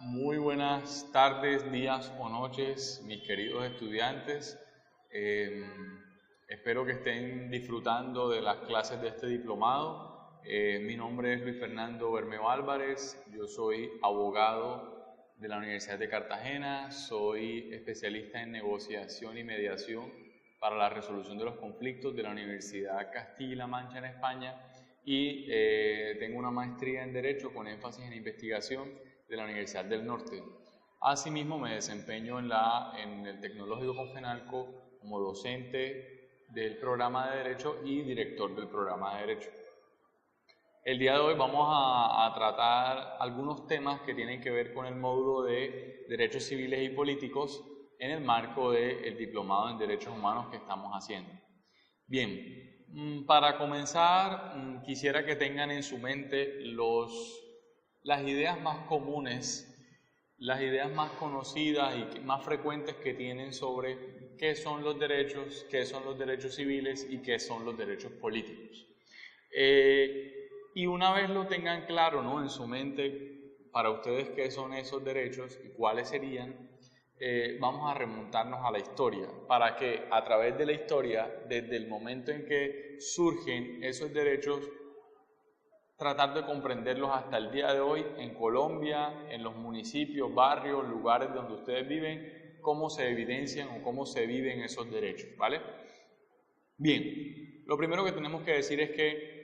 Muy buenas tardes, días o noches, mis queridos estudiantes. Espero que estén disfrutando de las clases de este diplomado. Mi nombre es Luis Fernando Bermeo Álvarez, yo soy abogado de la Universidad de Cartagena, soy especialista en negociación y mediación para la resolución de los conflictos de la Universidad Castilla-La Mancha en España y tengo una maestría en Derecho con énfasis en investigación de la Universidad del Norte. Asimismo, me desempeño en el Tecnológico Confenalco como docente del programa de Derecho y director del programa de Derecho. El día de hoy vamos a tratar algunos temas que tienen que ver con el módulo de Derechos Civiles y Políticos en el marco del diplomado en Derechos Humanos que estamos haciendo. Bien, para comenzar, quisiera que tengan en su mente las ideas más comunes, las ideas más conocidas y más frecuentes que tienen sobre qué son los derechos civiles y qué son los derechos políticos. Y una vez lo tengan claro, ¿no?, en su mente, para ustedes qué son esos derechos y cuáles serían, vamos a remontarnos a la historia, para que a través de la historia, desde el momento en que surgen esos derechos, tratar de comprenderlos hasta el día de hoy en Colombia, en los municipios, barrios, lugares donde ustedes viven, cómo se evidencian o cómo se viven esos derechos, ¿vale? Bien, lo primero que tenemos que decir es que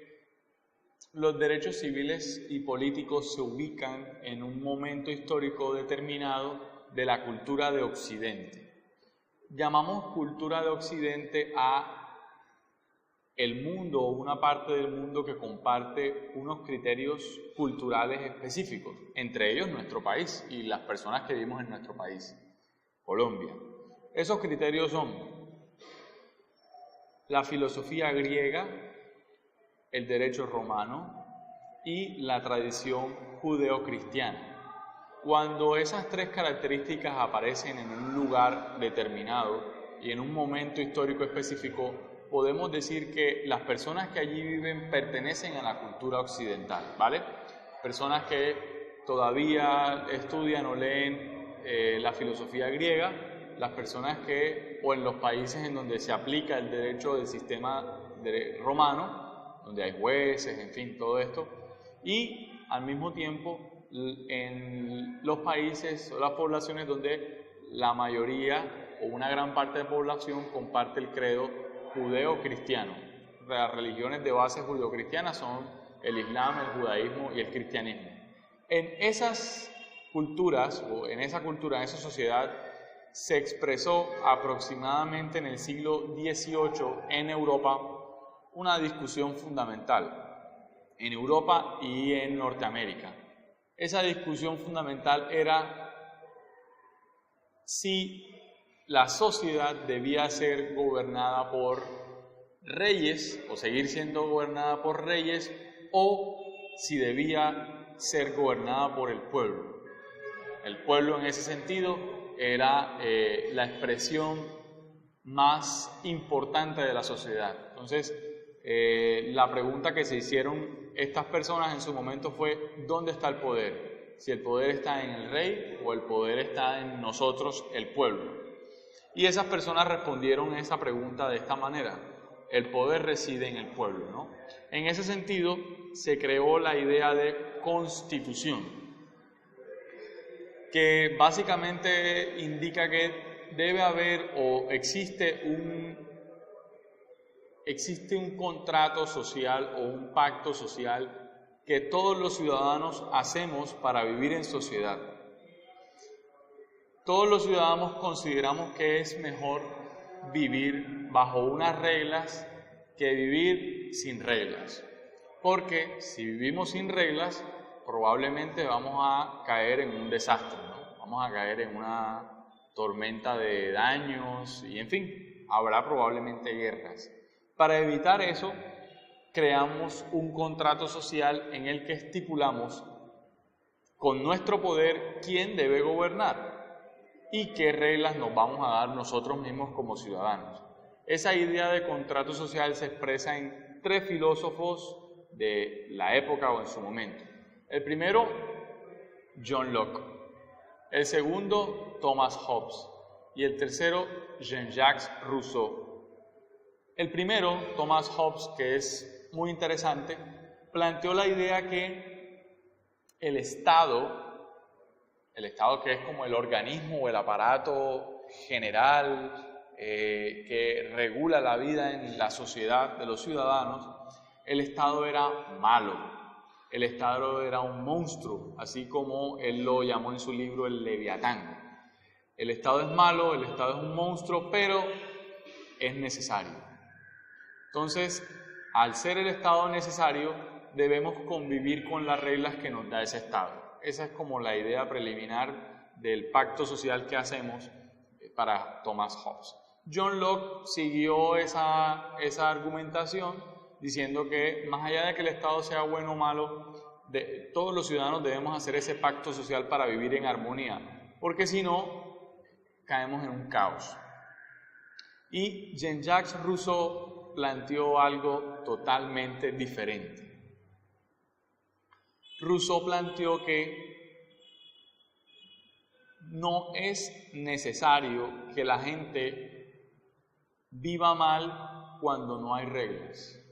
los derechos civiles y políticos se ubican en un momento histórico determinado de la cultura de Occidente. Llamamos cultura de Occidente a el mundo o una parte del mundo que comparte unos criterios culturales específicos, entre ellos nuestro país y las personas que vivimos en nuestro país, Colombia. Esos criterios son la filosofía griega, el derecho romano y la tradición judeocristiana. Cuando esas tres características aparecen en un lugar determinado y en un momento histórico específico, podemos decir que las personas que allí viven pertenecen a la cultura occidental, ¿vale? Personas que todavía estudian o leen la filosofía griega, las personas que, o en los países en donde se aplica el derecho del sistema romano, donde hay jueces, en fin, todo esto, y al mismo tiempo en los países o las poblaciones donde la mayoría o una gran parte de la población comparte el credo judeo-cristiano. Las religiones de base judeo-cristiana son el Islam, el judaísmo y el cristianismo. En esas culturas, o en esa cultura, en esa sociedad, se expresó aproximadamente en el siglo XVIII en Europa una discusión fundamental, en Europa y en Norteamérica. Esa discusión fundamental era si la sociedad debía ser gobernada por reyes o seguir siendo gobernada por reyes o si debía ser gobernada por el pueblo. El pueblo en ese sentido era la expresión más importante de la sociedad. Entonces, la pregunta que se hicieron estas personas en su momento fue: ¿dónde está el poder? Si el poder está en el rey o el poder está en nosotros, el pueblo. Y esas personas respondieron a esa pregunta de esta manera: el poder reside en el pueblo, ¿no? En ese sentido se creó la idea de constitución, que básicamente indica que debe haber o existe un contrato social o un pacto social que todos los ciudadanos hacemos para vivir en sociedad. Todos los ciudadanos consideramos que es mejor vivir bajo unas reglas que vivir sin reglas, porque si vivimos sin reglas probablemente vamos a caer en un desastre, ¿no? Vamos a caer en una tormenta de daños y, en fin, habrá probablemente guerras. Para evitar eso, creamos un contrato social en el que estipulamos con nuestro poder quién debe gobernar y qué reglas nos vamos a dar nosotros mismos como ciudadanos. Esa idea de contrato social se expresa en tres filósofos de la época o en su momento. El primero, John Locke. El segundo, Thomas Hobbes. Y el tercero, Jean-Jacques Rousseau. El primero, Thomas Hobbes, que es muy interesante, planteó la idea que el Estado que es como el organismo o el aparato general que regula la vida en la sociedad de los ciudadanos, el Estado era malo, el Estado era un monstruo, así como él lo llamó en su libro El Leviatán. El Estado es malo, el Estado es un monstruo, pero es necesario. Entonces, al ser el Estado necesario, debemos convivir con las reglas que nos da ese Estado. Esa es como la idea preliminar del pacto social que hacemos para Thomas Hobbes. John Locke siguió esa argumentación diciendo que más allá de que el Estado sea bueno o malo, todos los ciudadanos debemos hacer ese pacto social para vivir en armonía, porque si no, caemos en un caos. Y Jean-Jacques Rousseau planteó algo totalmente diferente. Rousseau planteó que no es necesario que la gente viva mal cuando no hay reglas.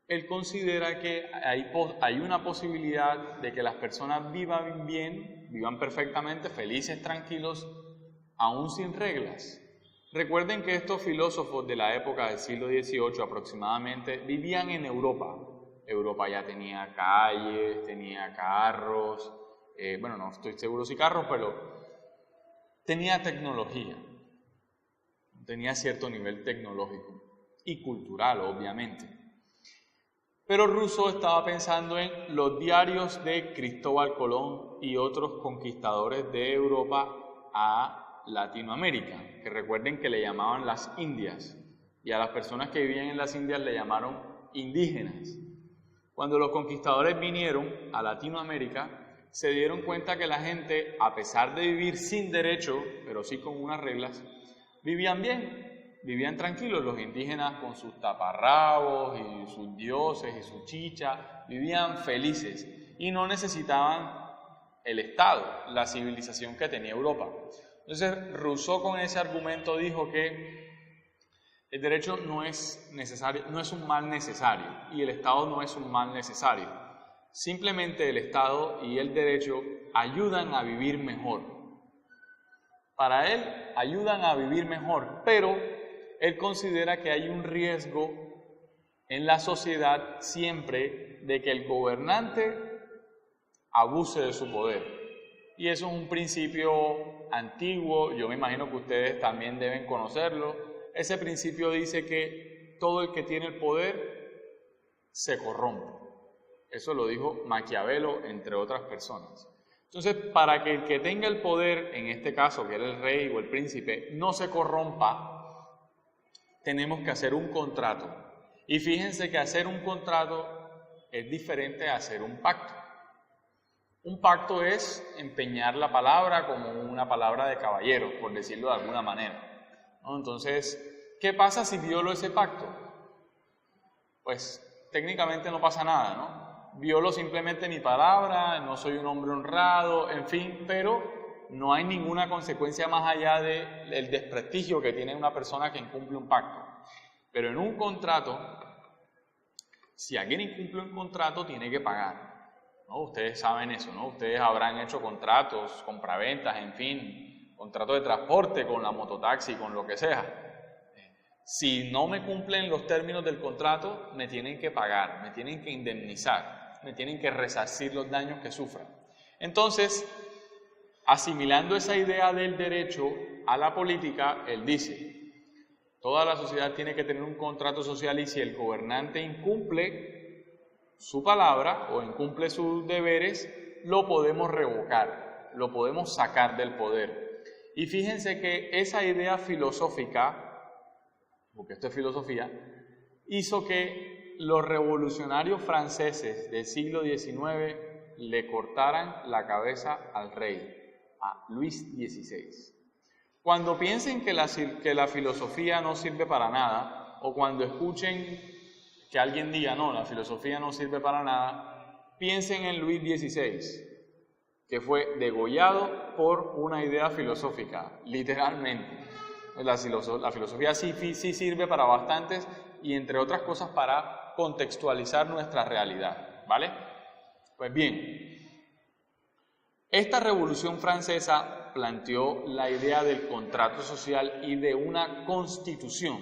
Él considera que hay una posibilidad de que las personas vivan bien, vivan perfectamente, felices, tranquilos, aún sin reglas. Recuerden que estos filósofos de la época del siglo XVIII aproximadamente vivían en Europa. Europa ya tenía calles, tenía carros, bueno, no estoy seguro si carros, pero tenía tecnología, tenía cierto nivel tecnológico y cultural, obviamente. Pero Rousseau estaba pensando en los diarios de Cristóbal Colón y otros conquistadores de Europa a Latinoamérica, que recuerden que le llamaban las Indias, y a las personas que vivían en las Indias le llamaron indígenas. Cuando los conquistadores vinieron a Latinoamérica, se dieron cuenta que la gente, a pesar de vivir sin derecho, pero sí con unas reglas, vivían bien, vivían tranquilos. Los indígenas con sus taparrabos y sus dioses y su chicha, vivían felices y no necesitaban el Estado, la civilización que tenía Europa. Entonces, Rousseau con ese argumento dijo que el derecho no es necesario, no es un mal necesario, y el Estado no es un mal necesario. Simplemente el Estado y el derecho ayudan a vivir mejor. Para él, ayudan a vivir mejor, pero él considera que hay un riesgo en la sociedad siempre de que el gobernante abuse de su poder. Y eso es un principio antiguo, yo me imagino que ustedes también deben conocerlo. Ese principio dice que todo el que tiene el poder se corrompe. Eso lo dijo Maquiavelo, entre otras personas. Entonces, para que el que tenga el poder, en este caso, que era el rey o el príncipe, no se corrompa, tenemos que hacer un contrato. Y fíjense que hacer un contrato es diferente a hacer un pacto. Un pacto es empeñar la palabra como una palabra de caballero, por decirlo de alguna manera. Entonces, ¿qué pasa si violo ese pacto? Pues técnicamente no pasa nada, ¿no? Violo simplemente mi palabra, no soy un hombre honrado, en fin, pero no hay ninguna consecuencia más allá del desprestigio que tiene una persona que incumple un pacto. Pero en un contrato, si alguien incumple un contrato, tiene que pagar, ¿no? Ustedes saben eso, ¿no? Ustedes habrán hecho contratos, compraventas, en fin, contrato de transporte con la mototaxi, con lo que sea. Si no me cumplen los términos del contrato, me tienen que pagar, me tienen que indemnizar, me tienen que resarcir los daños que sufran. Entonces, asimilando esa idea del derecho a la política, él dice, toda la sociedad tiene que tener un contrato social y si el gobernante incumple su palabra o incumple sus deberes, lo podemos revocar, lo podemos sacar del poder. Y fíjense que esa idea filosófica, porque esto es filosofía, hizo que los revolucionarios franceses del siglo XIX le cortaran la cabeza al rey, a Luis XVI. Cuando piensen que la filosofía no sirve para nada, o cuando escuchen que alguien diga, no, la filosofía no sirve para nada, piensen en Luis XVI. que fue degollado por una idea filosófica, literalmente. La filosofía sí sirve para bastantes y entre otras cosas para contextualizar nuestra realidad, ¿vale? Pues bien, esta Revolución Francesa planteó la idea del contrato social y de una constitución.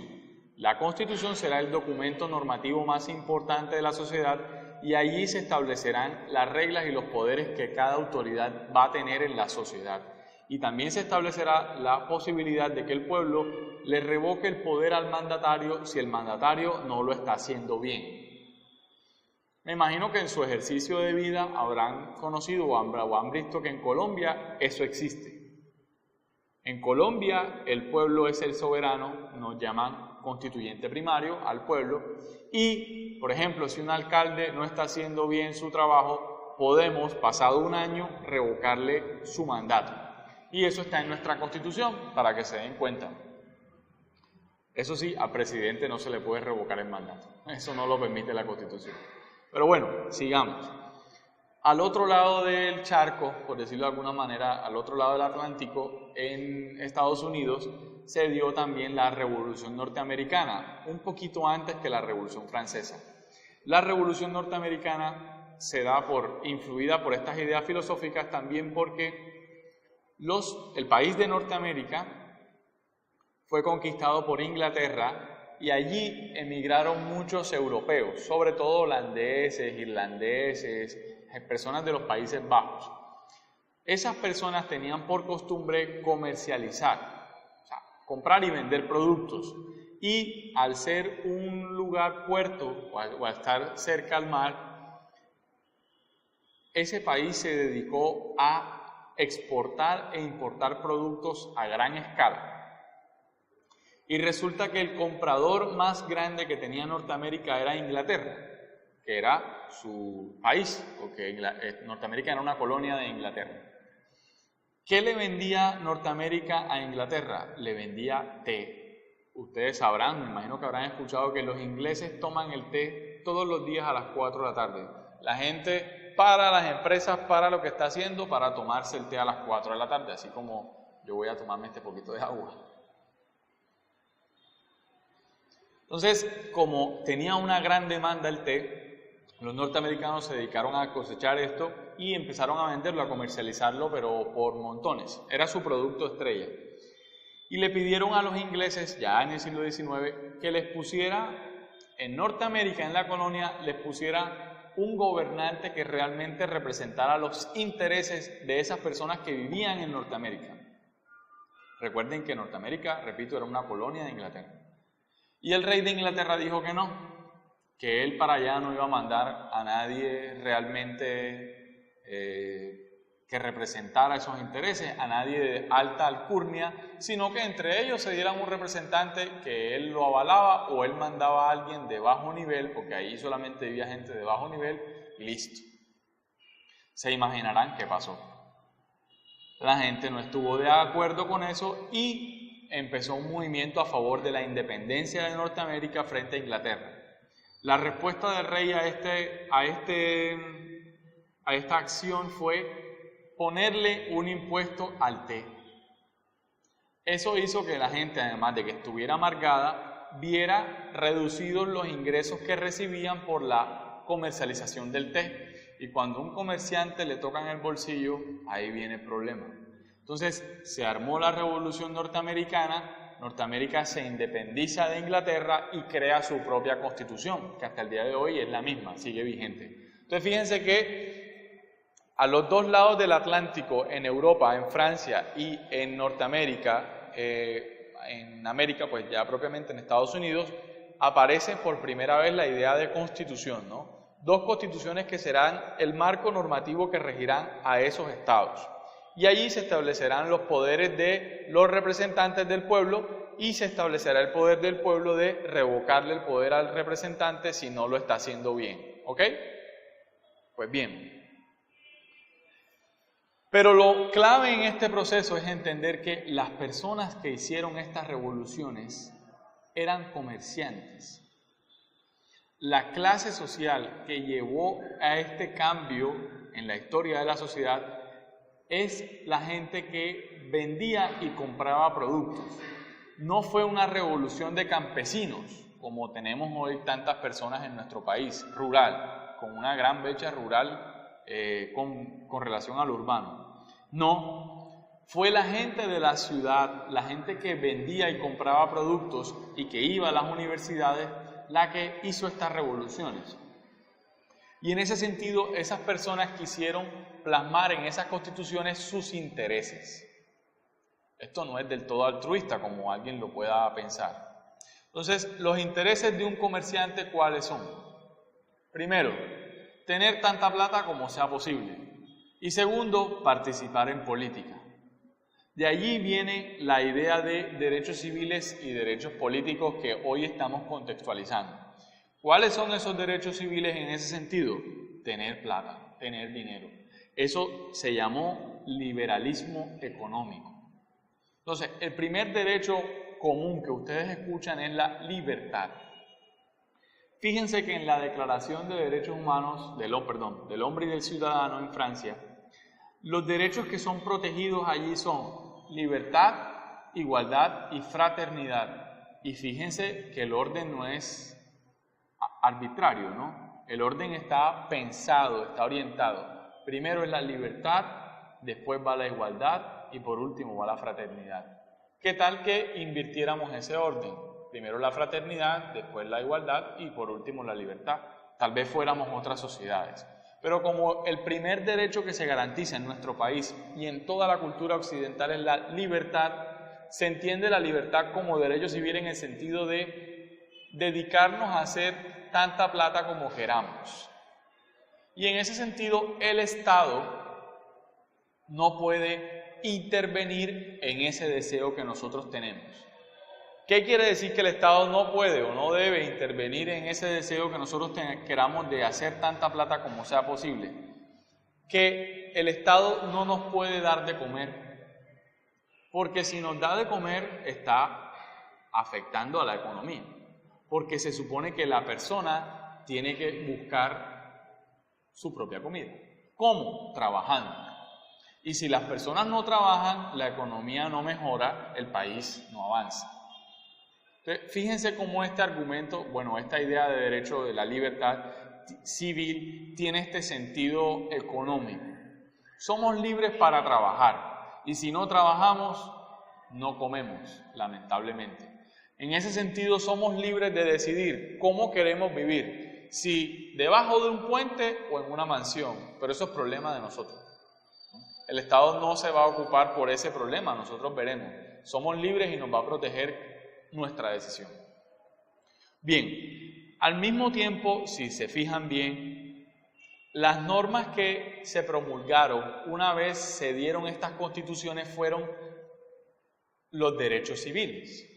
La constitución será el documento normativo más importante de la sociedad y allí se establecerán las reglas y los poderes que cada autoridad va a tener en la sociedad. Y también se establecerá la posibilidad de que el pueblo le revoque el poder al mandatario si el mandatario no lo está haciendo bien. Me imagino que en su ejercicio de vida habrán conocido o han visto que en Colombia eso existe. En Colombia el pueblo es el soberano, nos llaman constituyente primario al pueblo y, por ejemplo, si un alcalde no está haciendo bien su trabajo, podemos, pasado un año, revocarle su mandato. Y eso está en nuestra Constitución, para que se den cuenta. Eso sí, al presidente no se le puede revocar el mandato. Eso no lo permite la Constitución. Pero bueno, sigamos. Al otro lado del charco, por decirlo de alguna manera, al otro lado del Atlántico, en Estados Unidos, se dio también la Revolución Norteamericana, un poquito antes que la Revolución Francesa. La Revolución Norteamericana se da influida por estas ideas filosóficas también porque el país de Norteamérica fue conquistado por Inglaterra y allí emigraron muchos europeos, sobre todo holandeses, irlandeses, personas de los Países Bajos. Esas personas tenían por costumbre comercializar, o sea, comprar y vender productos. Y al ser un lugar puerto o al estar cerca al mar, ese país se dedicó a exportar e importar productos a gran escala. Y resulta que el comprador más grande que tenía Norteamérica era Inglaterra, que era su país, porque Norteamérica era una colonia de Inglaterra. ¿Qué le vendía Norteamérica a Inglaterra? Le vendía té. Ustedes sabrán, me imagino que habrán escuchado que los ingleses toman el té todos los días a las 4 de la tarde. La gente para, las empresas para lo que está haciendo para tomarse el té a las 4 de la tarde, así como yo voy a tomarme este poquito de agua. Entonces, como tenía una gran demanda el té, los norteamericanos se dedicaron a cosechar esto y empezaron a venderlo, a comercializarlo, pero por montones. Era su producto estrella. Y le pidieron a los ingleses, ya en el siglo XIX, que les pusiera, en Norteamérica, en la colonia, les pusiera un gobernante que realmente representara los intereses de esas personas que vivían en Norteamérica. Recuerden que Norteamérica, repito, era una colonia de Inglaterra. Y el rey de Inglaterra dijo que no, que él para allá no iba a mandar a nadie realmente que representara esos intereses, a nadie de alta alcurnia, sino que entre ellos se dieran un representante que él lo avalaba o él mandaba a alguien de bajo nivel, porque ahí solamente vivía gente de bajo nivel y listo. Se imaginarán qué pasó. La gente no estuvo de acuerdo con eso y empezó un movimiento a favor de la independencia de Norteamérica frente a Inglaterra. La respuesta del rey a esta acción fue ponerle un impuesto al té. Eso hizo que la gente, además de que estuviera amargada, viera reducidos los ingresos que recibían por la comercialización del té. Y cuando a un comerciante le tocan el bolsillo, ahí viene el problema. Entonces se armó la Revolución Norteamericana, Norteamérica se independiza de Inglaterra y crea su propia constitución, que hasta el día de hoy es la misma, sigue vigente. Entonces fíjense que a los dos lados del Atlántico, en Europa, en Francia y en Norteamérica, en América, pues ya propiamente en Estados Unidos, aparece por primera vez la idea de constitución, ¿no? Dos constituciones que serán el marco normativo que regirán a esos estados. Y allí se establecerán los poderes de los representantes del pueblo y se establecerá el poder del pueblo de revocarle el poder al representante si no lo está haciendo bien. ¿Ok? Pues bien. Pero lo clave en este proceso es entender que las personas que hicieron estas revoluciones eran comerciantes. La clase social que llevó a este cambio en la historia de la sociedad es la gente que vendía y compraba productos. No fue una revolución de campesinos, como tenemos hoy tantas personas en nuestro país, rural, con una gran brecha rural con relación al urbano. No, fue la gente de la ciudad, la gente que vendía y compraba productos y que iba a las universidades, la que hizo estas revoluciones. Y en ese sentido, esas personas quisieron plasmar en esas constituciones sus intereses. Esto no es del todo altruista, como alguien lo pueda pensar. Entonces, los intereses de un comerciante, ¿cuáles son? Primero, tener tanta plata como sea posible. Y segundo, participar en política. De allí viene la idea de derechos civiles y derechos políticos que hoy estamos contextualizando. ¿Cuáles son esos derechos civiles en ese sentido? Tener plata, tener dinero. Eso se llamó liberalismo económico. Entonces, el primer derecho común que ustedes escuchan es la libertad. Fíjense que en la Declaración de Derechos Humanos del Hombre y del Ciudadano en Francia, los derechos que son protegidos allí son libertad, igualdad y fraternidad. Y fíjense que el orden no es arbitrario, ¿no? El orden está pensado, está orientado. Primero es la libertad, después va la igualdad y por último va la fraternidad. ¿Qué tal que invirtiéramos ese orden? Primero la fraternidad, después la igualdad y por último la libertad. Tal vez fuéramos otras sociedades. Pero como el primer derecho que se garantiza en nuestro país y en toda la cultura occidental es la libertad, se entiende la libertad como derecho civil en el sentido de dedicarnos a hacer tanta plata como queramos. Y en ese sentido, el Estado no puede intervenir en ese deseo que nosotros tenemos. ¿Qué quiere decir que el Estado no puede o no debe intervenir en ese deseo que nosotros queramos de hacer tanta plata como sea posible? Que el Estado no nos puede dar de comer, porque si nos da de comer está afectando a la economía, porque se supone que la persona tiene que buscar su propia comida. ¿Cómo? Trabajando. Y si las personas no trabajan, la economía no mejora, el país no avanza. Entonces, fíjense cómo este argumento, esta idea de derecho de la libertad civil tiene este sentido económico. Somos libres para trabajar y si no trabajamos, no comemos, lamentablemente. En ese sentido, somos libres de decidir cómo queremos vivir, si debajo de un puente o en una mansión, pero eso es problema de nosotros. El Estado no se va a ocupar por ese problema, nosotros veremos. Somos libres y nos va a proteger nuestra decisión. Bien, al mismo tiempo, si se fijan bien, las normas que se promulgaron una vez se dieron estas constituciones fueron los derechos civiles.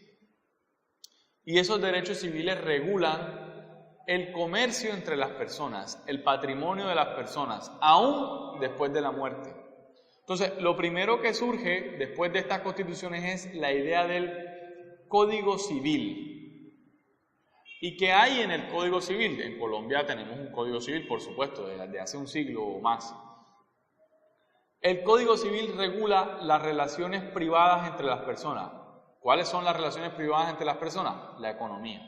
Y esos derechos civiles regulan el comercio entre las personas, el patrimonio de las personas, aún después de la muerte. Entonces, lo primero que surge después de estas constituciones es la idea del Código Civil. ¿Y qué hay en el Código Civil? En Colombia tenemos un Código Civil, por supuesto, desde hace un siglo o más. El Código Civil regula las relaciones privadas entre las personas. ¿Cuáles son las relaciones privadas entre las personas? La economía.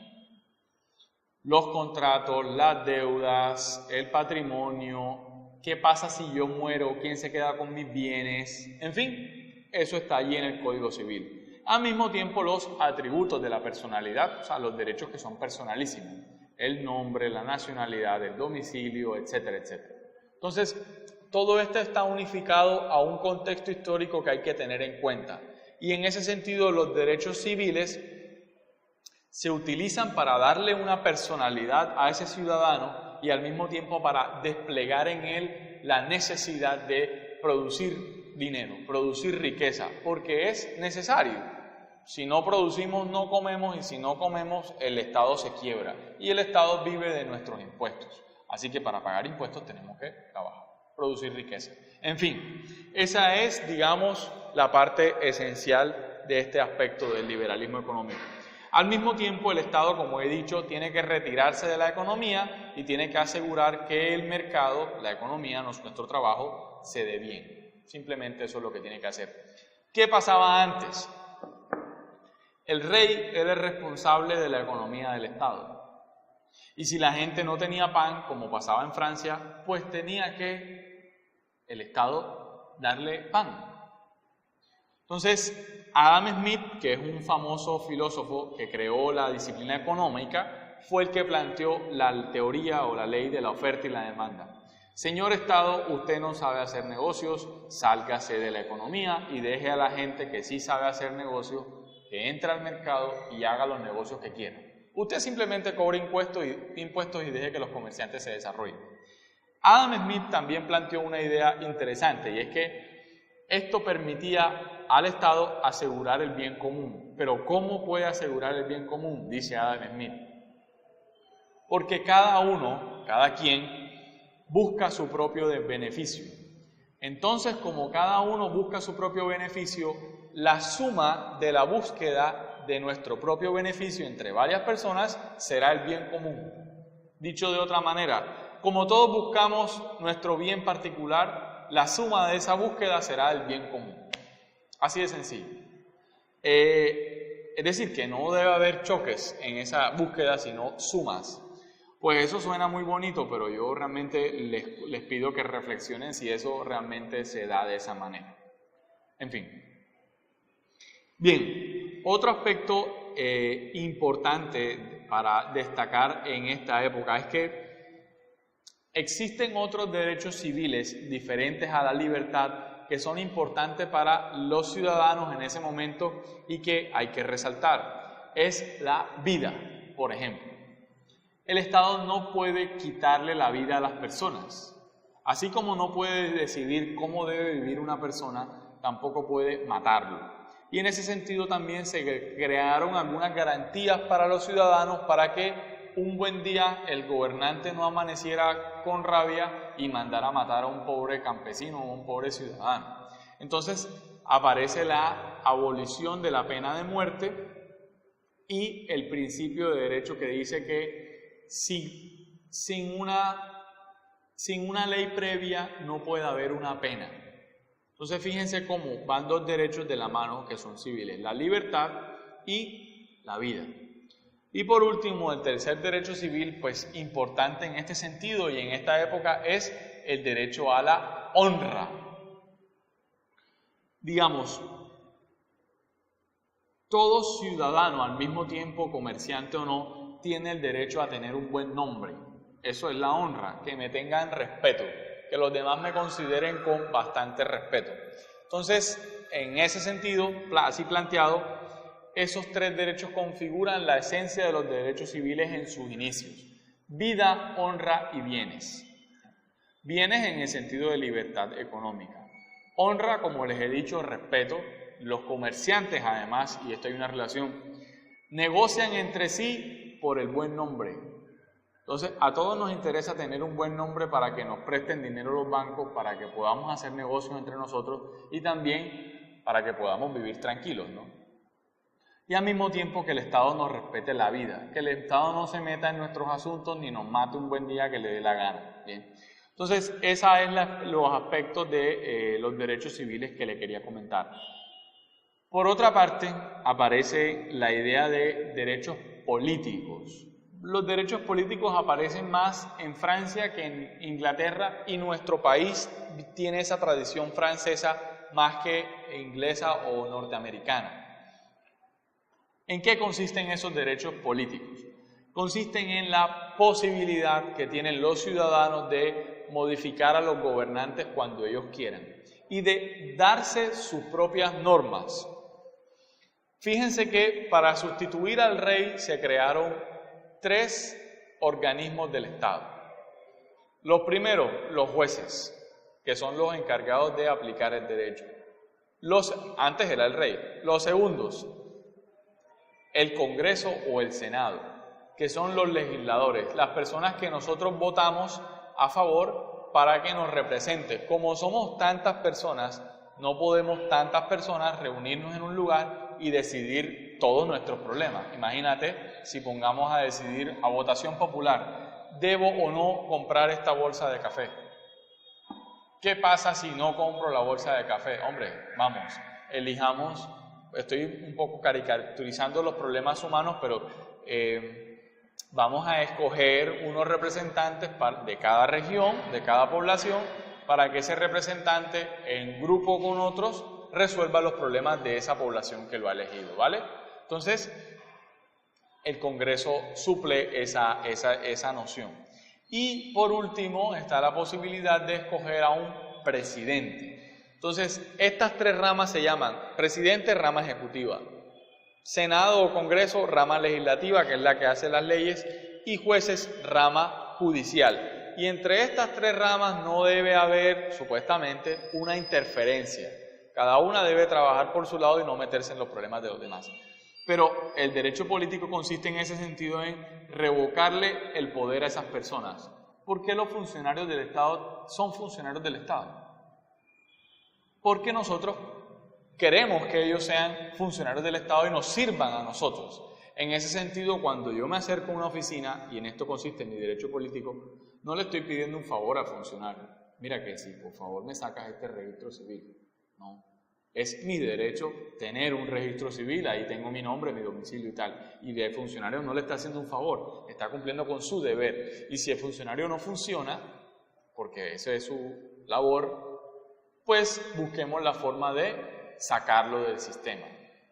Los contratos, las deudas, el patrimonio, qué pasa si yo muero, quién se queda con mis bienes, en fin, eso está allí en el Código Civil. Al mismo tiempo, los atributos de la personalidad, o sea, los derechos que son personalísimos, el nombre, la nacionalidad, el domicilio, etcétera, etcétera. Entonces, todo esto está unificado a un contexto histórico que hay que tener en cuenta. Y en ese sentido, los derechos civiles se utilizan para darle una personalidad a ese ciudadano y al mismo tiempo para desplegar en él la necesidad de producir dinero, producir riqueza, porque es necesario. Si no producimos, no comemos, y si no comemos, el Estado se quiebra y el Estado vive de nuestros impuestos. Así que para pagar impuestos tenemos que trabajar, producir riqueza. En fin, esa es, digamos, la parte esencial de este aspecto del liberalismo económico. Al mismo tiempo, el Estado, como he dicho, tiene que retirarse de la economía y tiene que asegurar que el mercado, la economía, nuestro trabajo, se dé bien. Simplemente eso es lo que tiene que hacer. ¿Qué pasaba antes? El rey era el responsable de la economía del Estado. Y si la gente no tenía pan, como pasaba en Francia, pues tenía que el Estado darle pan. Entonces, Adam Smith, que es un famoso filósofo que creó la disciplina económica, fue el que planteó la teoría o la ley de la oferta y la demanda. Señor Estado, usted no sabe hacer negocios, sálgase de la economía y deje a la gente que sí sabe hacer negocios, que entre al mercado y haga los negocios que quiera. Usted simplemente cobre impuestos y deje que los comerciantes se desarrollen. Adam Smith también planteó una idea interesante, y es que esto permitía al Estado asegurar el bien común. Pero ¿cómo puede asegurar el bien común? Dice Adam Smith. Porque cada quien busca su propio beneficio. Entonces, como cada uno busca su propio beneficio, la suma de la búsqueda de nuestro propio beneficio entre varias personas será el bien común. Dicho de otra manera, como todos buscamos nuestro bien particular, la suma de esa búsqueda será el bien común. Así de sencillo. Es decir, que no debe haber choques en esa búsqueda, sino sumas. Pues eso suena muy bonito, pero yo realmente les pido que reflexionen si eso realmente se da de esa manera. En fin. Bien, otro aspecto importante para destacar en esta época es que existen otros derechos civiles diferentes a la libertad que son importantes para los ciudadanos en ese momento y que hay que resaltar. Es la vida, por ejemplo. El Estado no puede quitarle la vida a las personas. Así como no puede decidir cómo debe vivir una persona, tampoco puede matarlo. Y en ese sentido también se crearon algunas garantías para los ciudadanos para que un buen día el gobernante no amaneciera con rabia y mandara a matar a un pobre campesino o un pobre ciudadano. Entonces aparece la abolición de la pena de muerte y el principio de derecho que dice que sin una ley previa no puede haber una pena. Entonces fíjense cómo van dos derechos de la mano que son civiles, la libertad y la vida. Y por último, el tercer derecho civil, pues importante en este sentido y en esta época, es el derecho a la honra. Digamos, todo ciudadano, al mismo tiempo comerciante o no, tiene el derecho a tener un buen nombre. Eso es la honra, que me tengan respeto, que los demás me consideren con bastante respeto. Entonces, en ese sentido, así planteado, esos tres derechos configuran la esencia de los derechos civiles en sus inicios: vida, honra y bienes. Bienes en el sentido de libertad económica. Honra, como les he dicho, respeto. Los comerciantes, además, y esto hay una relación, negocian entre sí por el buen nombre. Entonces, a todos nos interesa tener un buen nombre para que nos presten dinero los bancos, para que podamos hacer negocios entre nosotros y también para que podamos vivir tranquilos, ¿no? Y al mismo tiempo que el Estado nos respete la vida, que el Estado no se meta en nuestros asuntos ni nos mate un buen día que le dé la gana. ¿Bien? Entonces, esos son los aspectos de los derechos civiles que le quería comentar. Por otra parte, aparece la idea de derechos políticos. Los derechos políticos aparecen más en Francia que en Inglaterra y nuestro país tiene esa tradición francesa más que inglesa o norteamericana. ¿En qué consisten esos derechos políticos? Consisten en la posibilidad que tienen los ciudadanos de modificar a los gobernantes cuando ellos quieran y de darse sus propias normas. Fíjense que para sustituir al rey se crearon 3 organismos del Estado. Los primeros, los jueces, que son los encargados de aplicar el derecho. Antes era el rey. Los segundos, el Congreso o el Senado, que son los legisladores, las personas que nosotros votamos a favor para que nos represente. Como somos tantas personas, no podemos tantas personas reunirnos en un lugar y decidir todos nuestros problemas. Imagínate si pongamos a decidir a votación popular, ¿debo o no comprar esta bolsa de café? ¿Qué pasa si no compro la bolsa de café? Hombre, vamos, elijamos, estoy un poco caricaturizando los problemas humanos, pero vamos a escoger unos representantes de cada región, de cada población, para que ese representante, en grupo con otros, resuelva los problemas de esa población que lo ha elegido, ¿vale? Entonces, el Congreso suple esa noción. Y por último está la posibilidad de escoger a un presidente. Entonces, estas tres ramas se llaman presidente, rama ejecutiva, Senado o Congreso, rama legislativa, que es la que hace las leyes, y jueces, rama judicial. Y entre estas tres ramas no debe haber, supuestamente, una interferencia. Cada una debe trabajar por su lado y no meterse en los problemas de los demás. Pero el derecho político consiste en ese sentido en revocarle el poder a esas personas. ¿Por qué los funcionarios del Estado son funcionarios del Estado? Porque nosotros queremos que ellos sean funcionarios del Estado y nos sirvan a nosotros. En ese sentido, cuando yo me acerco a una oficina, y en esto consiste mi derecho político, no le estoy pidiendo un favor al funcionario. Mira que sí, por favor me sacas este registro civil. No. Es mi derecho tener un registro civil, ahí tengo mi nombre, mi domicilio y tal. Y el funcionario no le está haciendo un favor, está cumpliendo con su deber. Y si el funcionario no funciona, porque esa es su labor, pues busquemos la forma de sacarlo del sistema,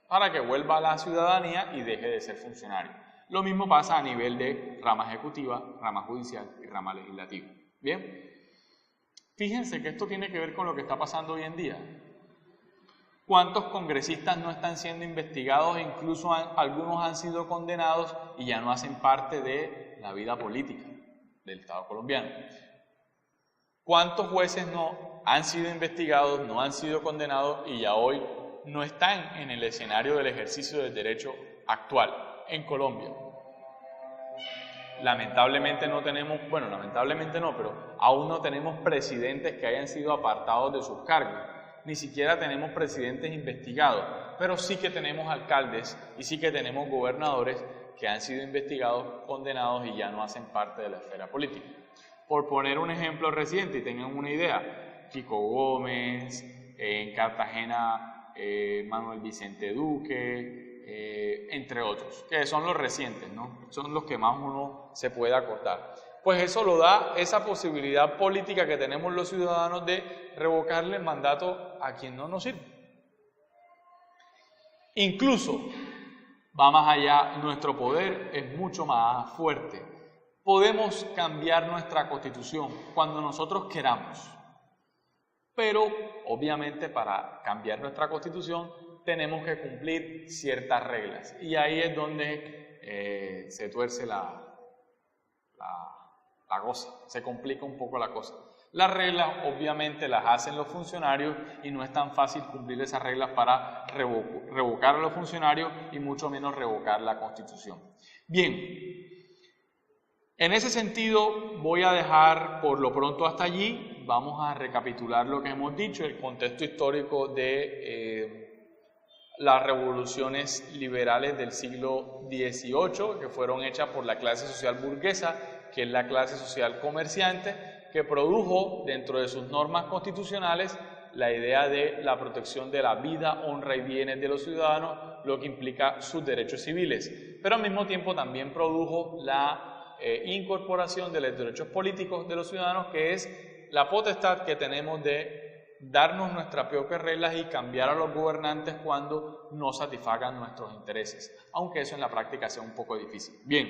para que vuelva a la ciudadanía y deje de ser funcionario. Lo mismo pasa a nivel de rama ejecutiva, rama judicial y rama legislativa. Bien, fíjense que esto tiene que ver con lo que está pasando hoy en día. ¿Cuántos congresistas no están siendo investigados e incluso algunos han sido condenados y ya no hacen parte de la vida política del Estado colombiano? ¿Cuántos jueces no han sido investigados, no han sido condenados y ya hoy no están en el escenario del ejercicio del derecho actual en Colombia? Lamentablemente no tenemos, bueno, lamentablemente no, pero aún no tenemos presidentes que hayan sido apartados de sus cargos. Ni siquiera tenemos presidentes investigados, pero sí que tenemos alcaldes y sí que tenemos gobernadores que han sido investigados, condenados y ya no hacen parte de la esfera política. Por poner un ejemplo reciente y tengan una idea, Kiko Gómez, en Cartagena Manuel Vicente Duque, entre otros, que son los recientes, ¿no? Son los que más uno se puede acordar. Pues eso lo da esa posibilidad política que tenemos los ciudadanos de revocarle el mandato a quien no nos sirve. Incluso, va más allá, nuestro poder es mucho más fuerte. Podemos cambiar nuestra constitución cuando nosotros queramos, pero obviamente para cambiar nuestra constitución tenemos que cumplir ciertas reglas y ahí es donde se tuerce la cosa, se complica un poco la cosa. Las reglas obviamente las hacen los funcionarios y no es tan fácil cumplir esas reglas para revocar a los funcionarios y mucho menos revocar la Constitución. Bien, en ese sentido voy a dejar por lo pronto hasta allí. Vamos a recapitular lo que hemos dicho, el contexto histórico de las revoluciones liberales del siglo XVIII que fueron hechas por la clase social burguesa, que es la clase social comerciante, que produjo dentro de sus normas constitucionales la idea de la protección de la vida, honra y bienes de los ciudadanos, lo que implica sus derechos civiles, pero al mismo tiempo también produjo la incorporación de los derechos políticos de los ciudadanos, que es la potestad que tenemos de darnos nuestras propias reglas y cambiar a los gobernantes cuando no satisfagan nuestros intereses, aunque eso en la práctica sea un poco difícil. Bien,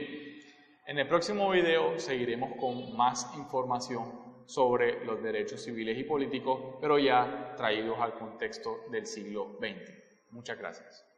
en el próximo video seguiremos con más información sobre los derechos civiles y políticos, pero ya traídos al contexto del siglo XX. Muchas gracias.